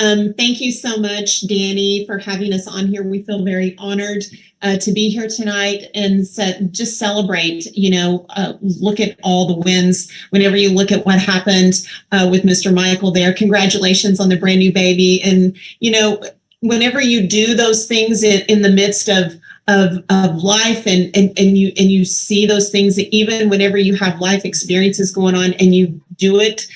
Thank you so much, Danny, for having us on here. We feel very honored to be here tonight and just celebrate, look at all the wins. Whenever you look at what happened with Mr. Michael there, congratulations on the brand new baby. And, whenever you do those things in the midst of life and you see those things, even whenever you have life experiences going on and you do it,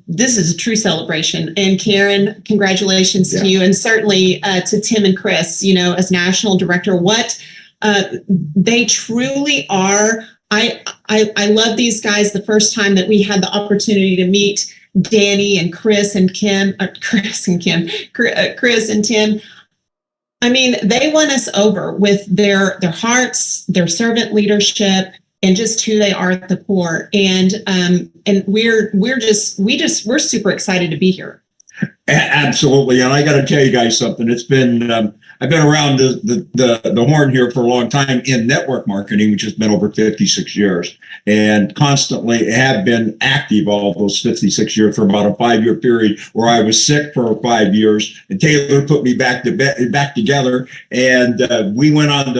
this is a true celebration. And Karen, congratulations to you, and certainly to Tim and Chris, as national director, what they truly are. I love these guys. The first time that we had the opportunity to meet Danny and Chris and Tim, Chris and Tim, I mean, they won us over with their hearts, their servant leadership, and just who they are at the core. And we're super excited to be here. Absolutely. And I got to tell you guys something. It's been, I've been around the horn here for a long time in network marketing, which has been over 56 years, and constantly have been active all those 56 years for about a 5-year period where I was sick for 5 years, and Taylor put me back together, and we went on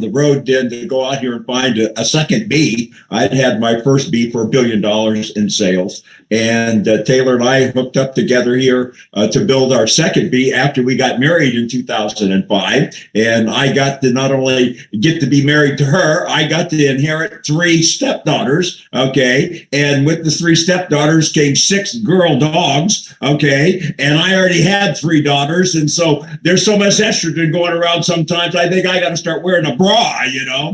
the road then to go out here and find a second B. I'd had my first B for $1 billion in sales, and Taylor and I hooked up together here to build our second B after we got married in 2005. And I got to not only get to be married to her, I got to inherit 3 stepdaughters. Okay. And with the 3 stepdaughters came 6 girl dogs. Okay. And I already had 3 daughters. And so there's so much estrogen going around sometimes. I think I got to start wearing a bra,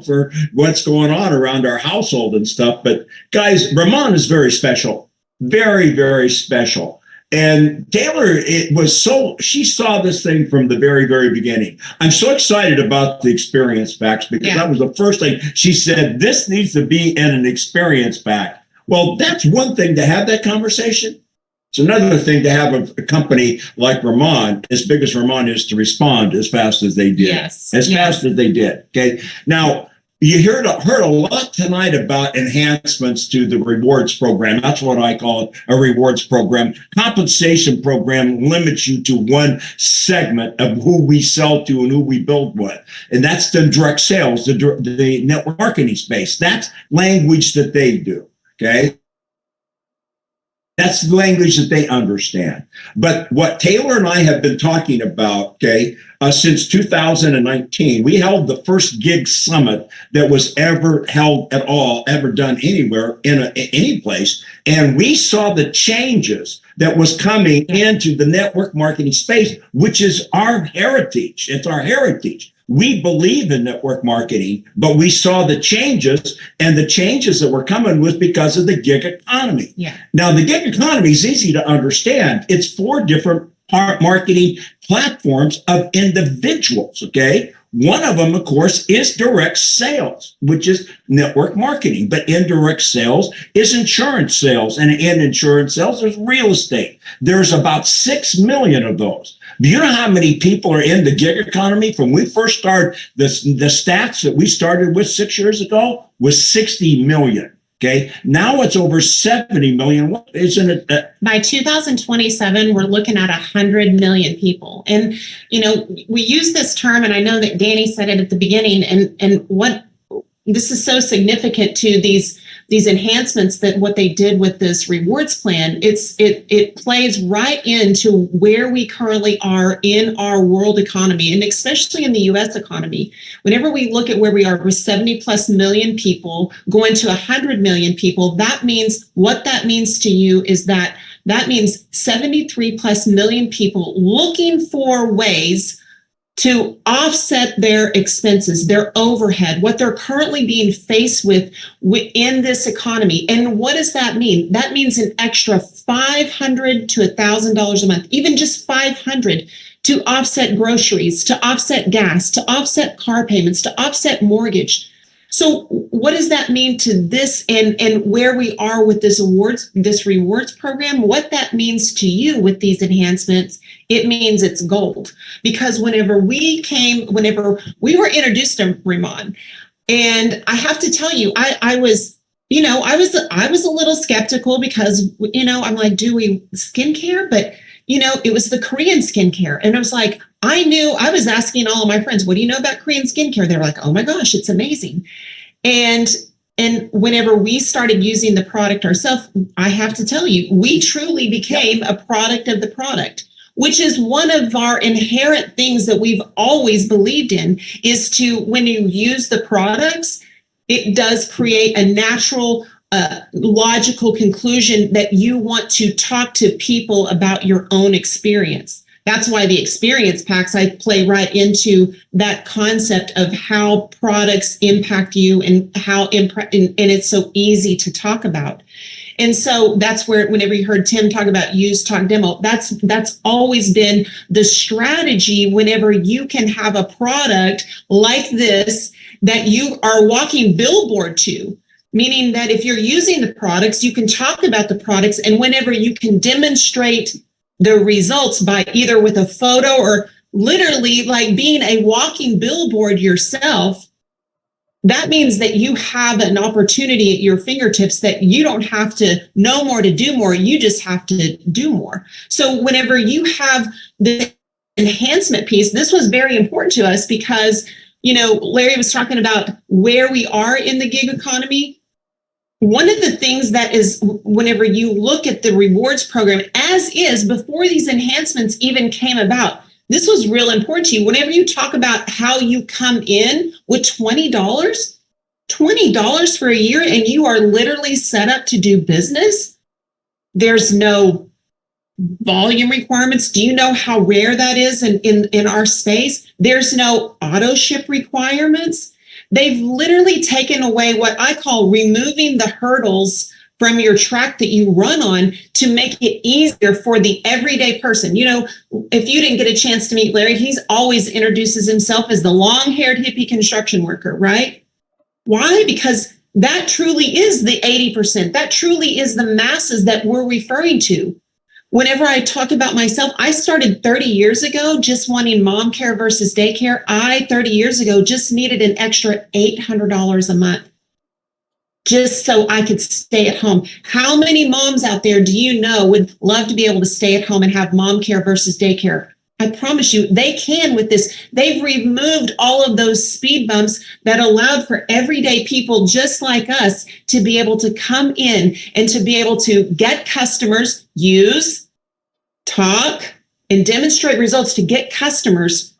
for what's going on around our household and stuff. But guys, RIMAN is very special. Very, very special. And Taylor, she saw this thing from the very, very beginning. I'm so excited about the experience packs because that was the first thing she said, this needs to be in an experience pack. Well, that's one thing to have that conversation. It's another thing to have a company like RIMAN, as big as RIMAN is, to respond as fast as they did. Yes. Fast as they did. Okay. Now, you heard a lot tonight about enhancements to the rewards program. That's what I call it, a rewards program. Compensation program limits you to one segment of who we sell to and who we build with. And that's the direct sales, the network marketing space. That's language that they do, okay? That's the language that they understand. But what Taylor and I have been talking about, okay, since 2019, we held the first gig summit that was ever held at all, ever done anywhere in any place. And we saw the changes that was coming into the network marketing space, which is our heritage. It's our heritage. We believe in network marketing, but we saw the changes, and the changes that were coming was because of the gig economy. Yeah. Now, the gig economy is easy to understand. It's 4 different marketing platforms of individuals, okay? One of them, of course, is direct sales, which is network marketing. But indirect sales is insurance sales. And in insurance sales, there's real estate. There's about 6 million of those. Do you know how many people are in the gig economy? From when we first started, the stats that we started with 6 years ago was 60 million. Okay, now it's over 70 million. Isn't it? By 2027, we're looking at 100 million people. And, we use this term, and I know that Danny said it at the beginning, and what this is so significant to these enhancements, that what they did with this rewards plan, it plays right into where we currently are in our world economy, and especially in the U.S. economy. Whenever we look at where we are with 70 plus million people going to 100 million people, that means to you is that means 73 plus million people looking for ways to offset their expenses, their overhead, what they're currently being faced with in this economy. And what does that mean? That means an extra $500 to $1,000 a month, even just $500 to offset groceries, to offset gas, to offset car payments, to offset mortgage. So what does that mean to this and where we are with this rewards program? What that means to you with these enhancements, it means it's gold. Because whenever we were introduced to RIMAN, and I have to tell you, I was a little skeptical because, I'm like, do we skincare? But it was the Korean skincare. And it was like, I was asking all of my friends, what do you know about Korean skincare? They were like, oh my gosh, it's amazing. And whenever we started using the product ourselves, I have to tell you, we truly became a product of the product, which is one of our inherent things that we've always believed in, is to, when you use the products, it does create a natural, logical conclusion that you want to talk to people about your own experience. That's why the experience packs, I play right into that concept of how products impact you and how and it's so easy to talk about. And so that's where, whenever you heard Tim talk about use, talk, demo, that's always been the strategy. Whenever you can have a product like this that you are walking billboard to, meaning that if you're using the products, you can talk about the products, and whenever you can demonstrate the results by either with a photo or literally like being a walking billboard yourself, that means that you have an opportunity at your fingertips that you don't have to know more to do more. You just have to do more. So whenever you have the enhancement piece, this was very important to us because, Larry was talking about where we are in the gig economy. One of the things that is, whenever you look at the rewards program as is, before these enhancements even came about, this was real important to you. Whenever you talk about how you come in with $20 for a year, and you are literally set up to do business, there's no volume requirements. Do you know how rare that is in our space? There's no auto ship requirements. They've literally taken away what I call removing the hurdles from your track that you run on to make it easier for the everyday person. If you didn't get a chance to meet Larry, he's always introduces himself as the long-haired hippie construction worker, right? Why? Because that truly is the 80%. That truly is the masses that we're referring to. Whenever I talk about myself, I started 30 years ago just wanting mom care versus daycare. 30 years ago, just needed an extra $800 a month just so I could stay at home. How many moms out there do you know would love to be able to stay at home and have mom care versus daycare? I promise you, they can with this. They've removed all of those speed bumps that allowed for everyday people just like us to be able to come in and to be able to get customers, use, talk, and demonstrate results to get customers.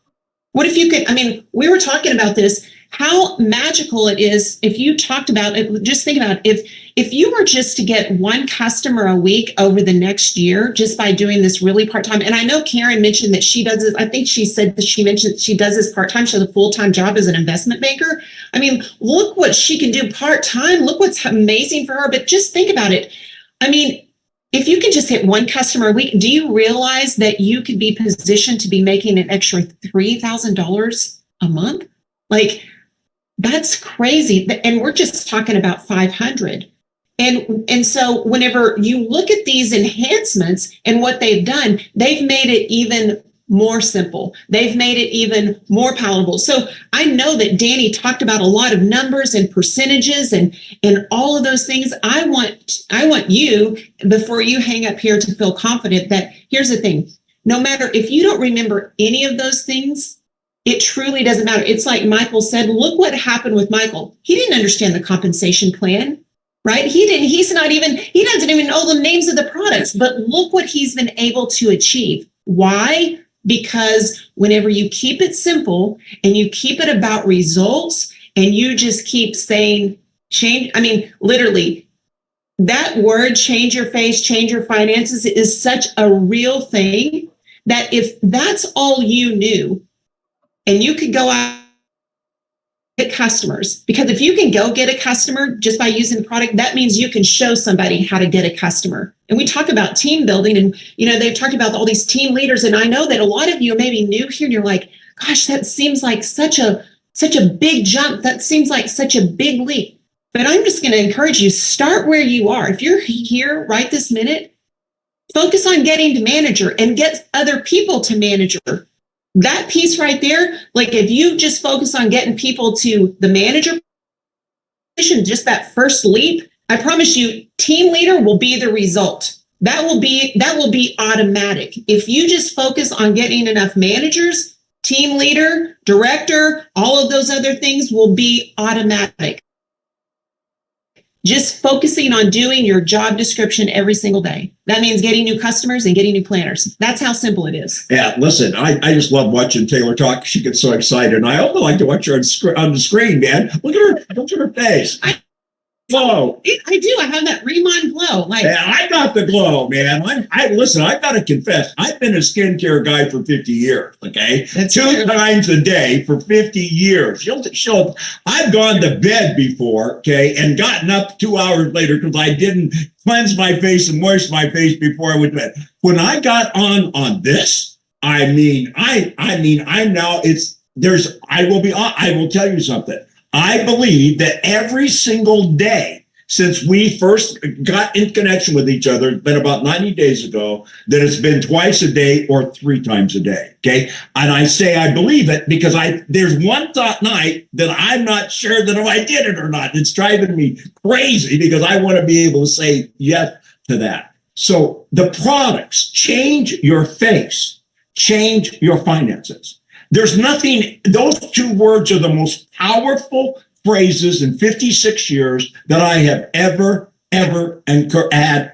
What if you could, we were talking about this, how magical it is if you talked about it. Just think about it. If you were just to get one customer a week over the next year, just by doing this really part-time. And I know Karen mentioned that she does this. I think she said that she mentioned she does this part-time. She has a full-time job as an investment banker. Look what she can do part-time. Look what's amazing for her. But just think about it. If you can just hit one customer a week, do you realize that you could be positioned to be making an extra $3,000 a month? That's crazy. And we're just talking about 500. And so whenever you look at these enhancements and what they've done, they've made it even more simple. They've made it even more palatable. So I know that Danny talked about a lot of numbers and percentages and all of those things. I want you, before you hang up here, to feel confident that here's the thing. No matter if you don't remember any of those things, it truly doesn't matter. It's like Michael said, look what happened with Michael. He didn't understand the compensation plan, right? He doesn't even know the names of the products, but look what he's been able to achieve. Why? Because whenever you keep it simple and you keep it about results and you just keep saying change, literally that word, change your face, change your finances, is such a real thing that if that's all you knew and you could go out and get customers, because if you can go get a customer just by using the product, that means you can show somebody how to get a customer. And we talk about team building, and they've talked about all these team leaders. And I know that a lot of you may be new here and you're like, gosh, that seems like such a big jump. That seems like such a big leap. But I'm just going to encourage you, start where you are. If you're here right this minute, focus on getting to manager and get other people to manager. That piece right there, if you just focus on getting people to the manager position, just that first leap, I promise you, team leader will be the result. That will be automatic. If you just focus on getting enough managers, team leader, director, all of those other things will be automatic. Just focusing on doing your job description every single day. That means getting new customers and getting new planners. That's how simple it is. Yeah, listen, I just love watching Taylor talk. She gets so excited. And I also like to watch her on the screen, man. Look at her face. Glow. I do. I have that RIMAN glow. Like, yeah, I got the glow, man. Listen, I've got to confess, I've been a skincare guy for 50 years, okay? That's 2 true. times a day for 50 years. I've gone to bed before, okay, and gotten up 2 hours later because I didn't cleanse my face and moisten my face before I went to bed. When I got on this, I will tell you something. I believe that every single day since we first got in connection with each other, it's been about 90 days ago, that it's been twice a day or 3 times a day. Okay. And I say I believe it because there's one night that I'm not sure that if I did it or not. It's driving me crazy because I want to be able to say yes to that. So the products, change your face, change your finances. There's nothing, those 2 words are the most powerful phrases in 56 years that I have ever had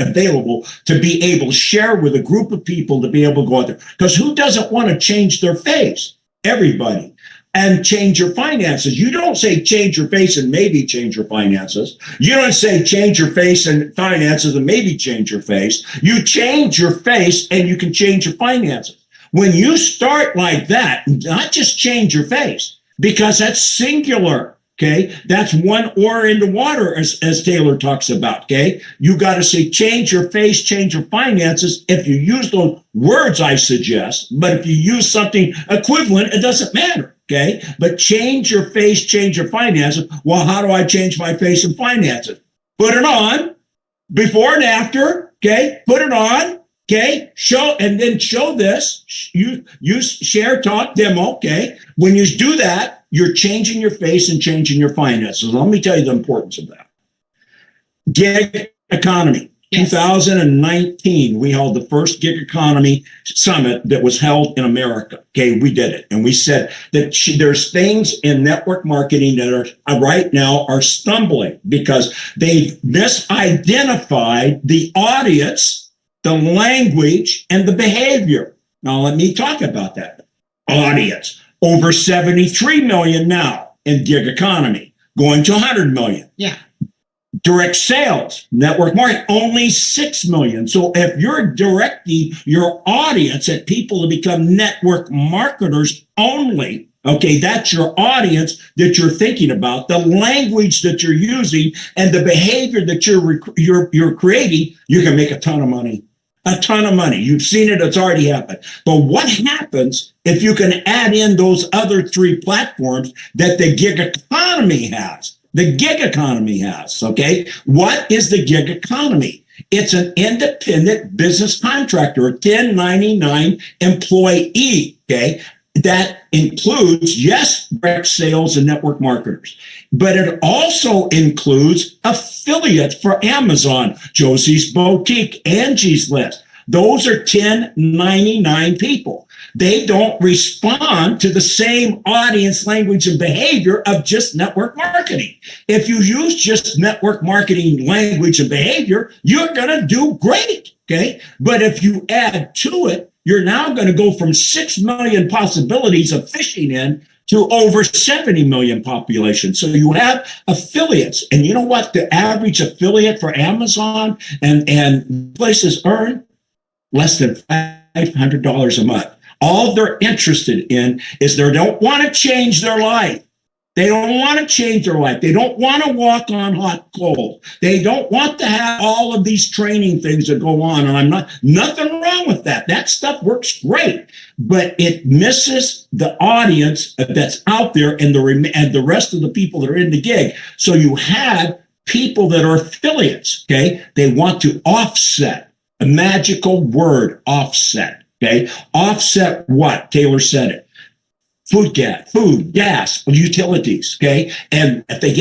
available to be able to share with a group of people to be able to go out there. Because who doesn't want to change their face? Everybody. And change your finances. You don't say change your face and maybe change your finances. You don't say change your face and finances and maybe change your face. You change your face and you can change your finances. When you start like that, not just change your face, because that's singular, okay? That's one oar in the water, as Taylor talks about, okay? You got to say change your face, change your finances. If you use those words, I suggest, but if you use something equivalent, it doesn't matter, okay? But change your face, change your finances. Well, how do I change my face and finances? Put it on, before and after, okay? Put it on. Okay, show this. Use share, talk, demo. Okay, when you do that, you're changing your face and changing your finances. Let me tell you the importance of that. Gig economy. Yes. 2019, we held the first gig economy summit that was held in America. Okay, we did it, and we said that there's things in network marketing that are right now are stumbling because they've misidentified the audience, the language, and the behavior. Now, let me talk about that. Audience, over 73 million now in gig economy, going to 100 million. Yeah. Direct sales, network marketing, only 6 million. So if you're directing your audience at people to become network marketers only, okay, that's your audience that you're thinking about, the language that you're using, and the behavior that you're creating, you can make a ton of money. A ton of money. You've seen it. It's already happened. But what happens if you can add in those other 3 platforms that the gig economy has? The gig economy has, okay? What is the gig economy? It's an independent business contractor, a 1099 employee, okay? That includes, yes, direct sales and network marketers, but it also includes affiliates for Amazon, Josie's Boutique, Angie's List. Those are 1099 people. They don't respond to the same audience, language, and behavior of just network marketing. If you use just network marketing language and behavior, you're going to do great, okay? But if you add to it, you're now going to go from 6 million possibilities of fishing in to over 70 million population. So you have affiliates. And you know what the average affiliate for Amazon and places earn? Less than $500 a month. All they're interested in is they don't want to change their life. They don't want to change their life. They don't want to walk on hot coals. They don't want to have all of these training things that go on. And nothing wrong with that. That stuff works great, but it misses the audience that's out there and the rest of the people that are in the gig. So you have people that are affiliates, okay? They want to offset, a magical word, offset, okay? Offset what? Taylor said it. Food, gas, utilities, okay? And if they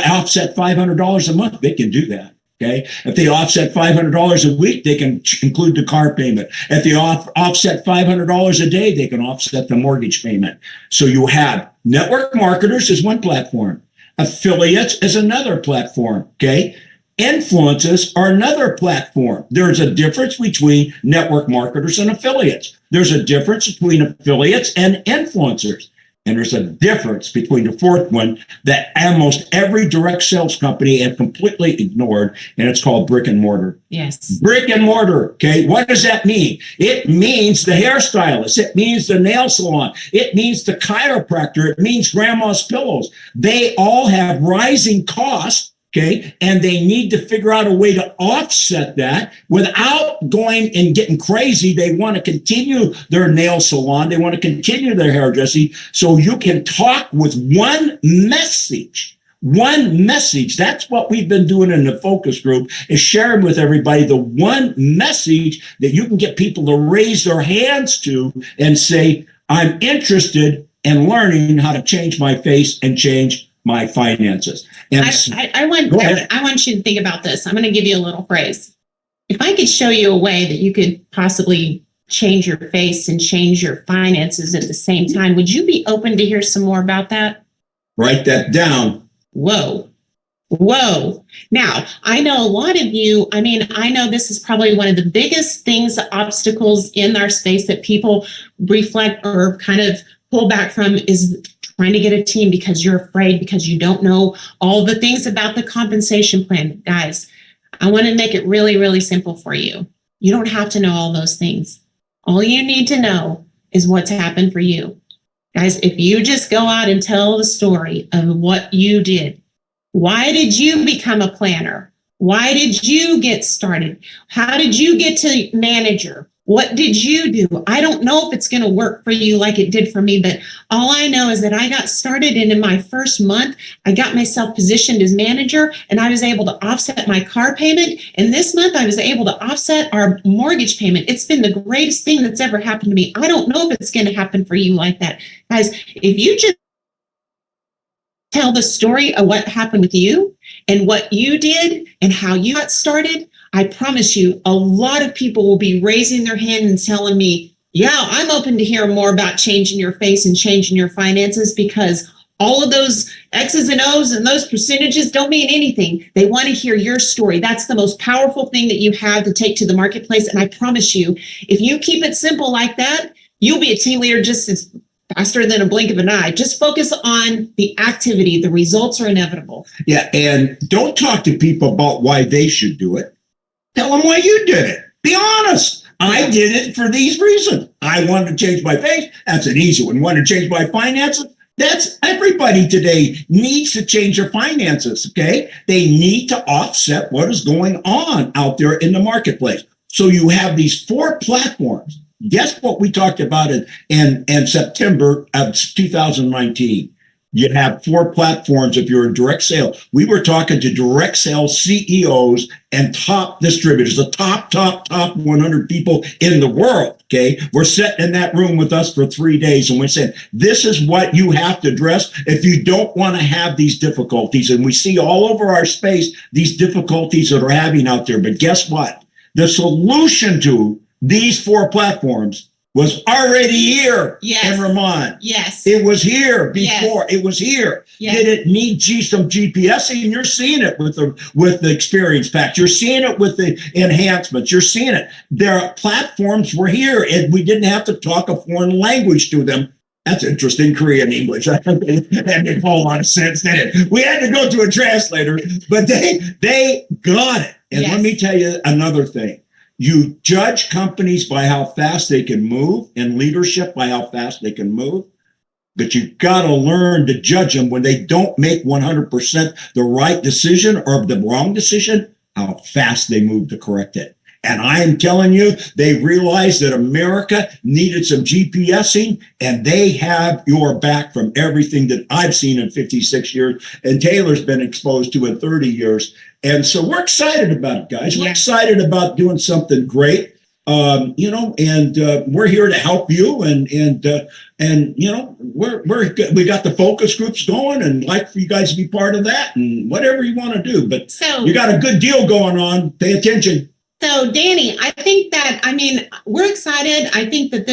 offset $500 a month, they can do that. Okay. If they offset $500 a week, they can include the car payment. If they offset $500 a day, they can offset the mortgage payment. So you have network marketers is one platform. Affiliates is another platform. Okay. Influencers are another platform. There's a difference between network marketers and affiliates. There's a difference between affiliates and influencers. And there's a difference between the fourth one that almost every direct sales company has completely ignored, and it's called brick and mortar. Yes. Brick and mortar. Okay. What does that mean? It means the hairstylist. It means the nail salon. It means the chiropractor. It means grandma's pillows. They all have rising costs. Okay. And they need to figure out a way to offset that without going and getting crazy. They want to continue their nail salon. They want to continue their hairdressing. So you can talk with one message. One message. That's what we've been doing in the focus group, is sharing with everybody the one message that you can get people to raise their hands to and say, I'm interested in learning how to change my face and change my finances. And I want you to think about this. I'm going to give you a little phrase. If I could show you a way that you could possibly change your face and change your finances at the same time, would you be open to hear some more about that? Write that down. Whoa. Now, I know a lot of you, I know this is probably one of the biggest things, obstacles in our space that people reflect or kind of pull back from is trying to get a team because you're afraid, because you don't know all the things about the compensation plan. Guys, I want to make it really, really simple for you. You don't have to know all those things. All you need to know is what's happened for you. Guys, if you just go out and tell the story of what you did, why did you become a planner? Why did you get started? How did you get to manager? What did you do? I don't know if it's going to work for you like it did for me, but all I know is that I got started, and in my first month, I got myself positioned as manager, and I was able to offset my car payment. And this month, I was able to offset our mortgage payment. It's been the greatest thing that's ever happened to me. I don't know if it's going to happen for you like that. Guys, if you just tell the story of what happened with you and what you did and how you got started, I promise you, a lot of people will be raising their hand and telling me, yeah, I'm open to hear more about changing your face and changing your finances, because all of those X's and O's and those percentages don't mean anything. They want to hear your story. That's the most powerful thing that you have to take to the marketplace. And I promise you, if you keep it simple like that, you'll be a team leader just as faster than a blink of an eye. Just focus on the activity. The results are inevitable. Yeah. And don't talk to people about why they should do it. Tell them why you did it. Be honest. I did it for these reasons. I wanted to change my face. That's an easy one. Want to change my finances? That's everybody today needs to change their finances. Okay. They need to offset what is going on out there in the marketplace. So you have these four platforms. Guess what we talked about in September of 2019. You have four platforms if you're in direct sale. We were talking to direct sales CEOs and top distributors, the top 100 people in the world, okay? We're sitting in that room with us for 3 days, and we said, this is what you have to address if you don't want to have these difficulties. And we see all over our space these difficulties that are having out there. But guess what? The solution to these four platforms was already here in RIMAN. Yes. It was here before. Yes. It was here. Yes. Did it need some GPSing? You're seeing it with the experience pack. You're seeing it with the enhancements. You're seeing it. Their platforms were here, and we didn't have to talk a foreign language to them. That's interesting, Korean English. That made a whole lot of sense, didn't it? We had to go to a translator, but they got it. And let me tell you another thing. You judge companies by how fast they can move, and leadership by how fast they can move. But you got to learn to judge them when they don't make 100% the right decision or the wrong decision, how fast they move to correct it. And I am telling you, they realized that America needed some GPSing, and they have your back from everything that I've seen in 56 years, and Taylor's been exposed to in 30 years. And so we're excited about it, guys. We're excited about doing something great. you know, and we're here to help you, and you know, we got the focus groups going, and like for you guys to be part of that, and whatever you want to do. But So you got a good deal going on. Pay attention. So Danny, I think that, I mean, we're excited. I think that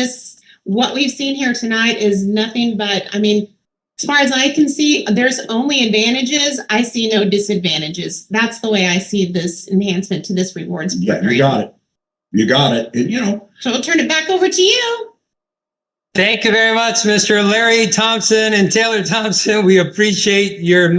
what we've seen here tonight is nothing but, I mean, as far as I can see, there's only advantages. I see no disadvantages. That's the way I see this enhancement to this rewards program. Yeah, you got it. You got it. And, you know. So I'll turn it back over to you. Thank you very much, Mr. Larry Thompson and Taylor Thompson. We appreciate your